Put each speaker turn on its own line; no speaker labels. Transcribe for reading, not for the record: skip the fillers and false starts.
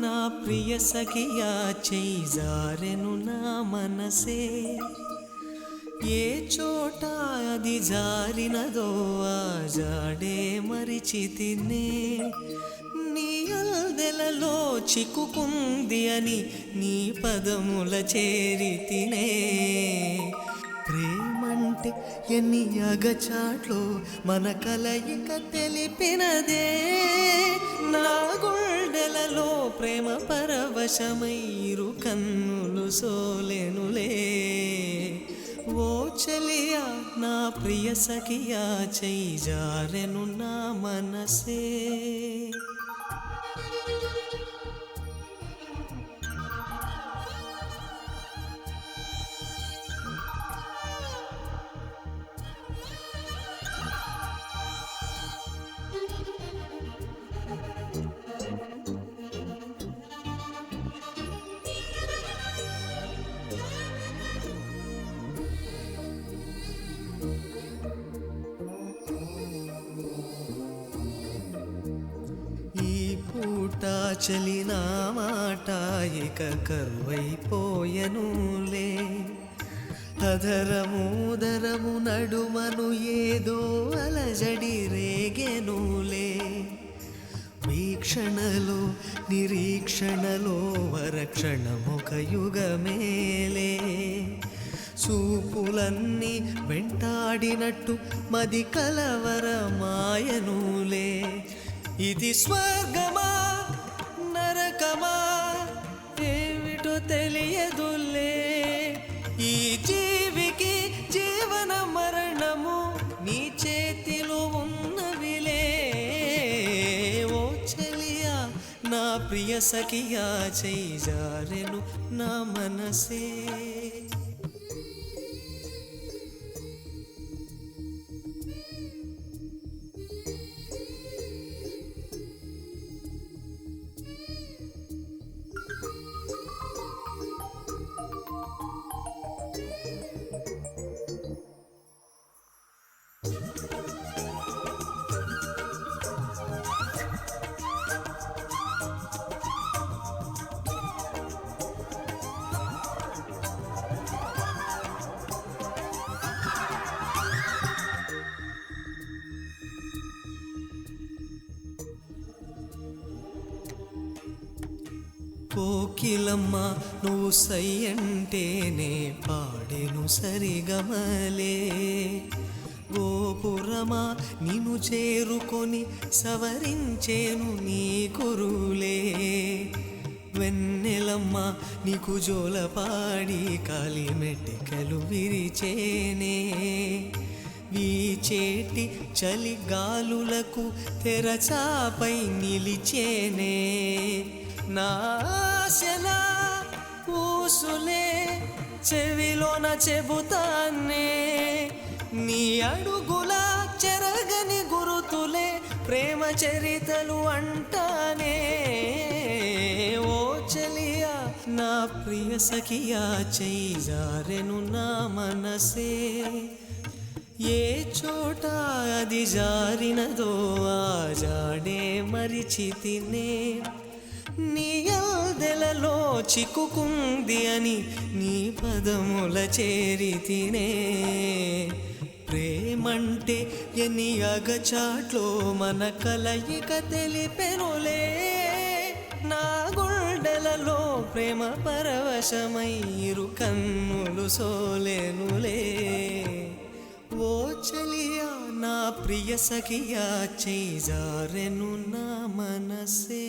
నా ప్రియ సఖియా చేజారెను నా మనసే ఏ చోట అది జారినదో ఆ జాడే మరిచితినే నీ అల్దెలలో చిక్కుకుంది అని నీ పదముల చేరితినే ప్రేమంటే ఎన్ని అగచాట్లో మన కలయిక తెలిపినదే నా గుండెలలో ప్రేమ పరవశమైరు కన్నులు సోలెనులే ఓ చలియా నా ప్రియ సఖియా చేజారెను నా మనసే చలినా మాట ఇక కరువైపోయనులే అధరముదరము నడుమను ఏదో అలజడి రేగెనులే వీక్షణలో నిరీక్షణలో వరక్షణమొక యుగమేలే చూపులన్నీ వెంటాడినట్టు మది కలవరమాయనులే ఇది స్వర్గమా నరకమా ఏమిటో తెలియదులే ఈ జీవికి జీవన మరణము నీ చేతిలో ఉన్నవిలే ఓ చెలియా నా ప్రియ సఖియా చేజారెను నా మనసే కోకిలమ్మ నువ్వు సై అంటేనే పాడెను సరిగమలే గోపురమా నిన్ను చేరుకొని సవరించేను నీ కురులే వెన్నెలమ్మ నీకు జోలపాడి కాలి మెట్టెకలు విరిచేనే వీచేటి చలి గాలులకు తెరచాపై నిలిచేనే నాశలా ఊసులే చెవిలోన చెబుతానే నీ అడుగుల చెరగని గురుతులే ప్రేమ చరితలు అంటానే ఓ చలియా నా ప్రియ సఖియా చేజారెను నా మనసే ఏ చోట అది జారినదో ఆ జాడే మరిచితినే నీ అల్దెలలో చిక్కుకుంది అని నీ పదముల చేరితినే ప్రేమంటే ఎన్ని అగచాట్లో మన కలయిక తెలిపెనులే నా గుండెలలో ప్రేమ పరవశమైరు కన్నులు సోలెనులే ఓ చలియా నా ప్రియ సఖియా చేజారెను నా మనసే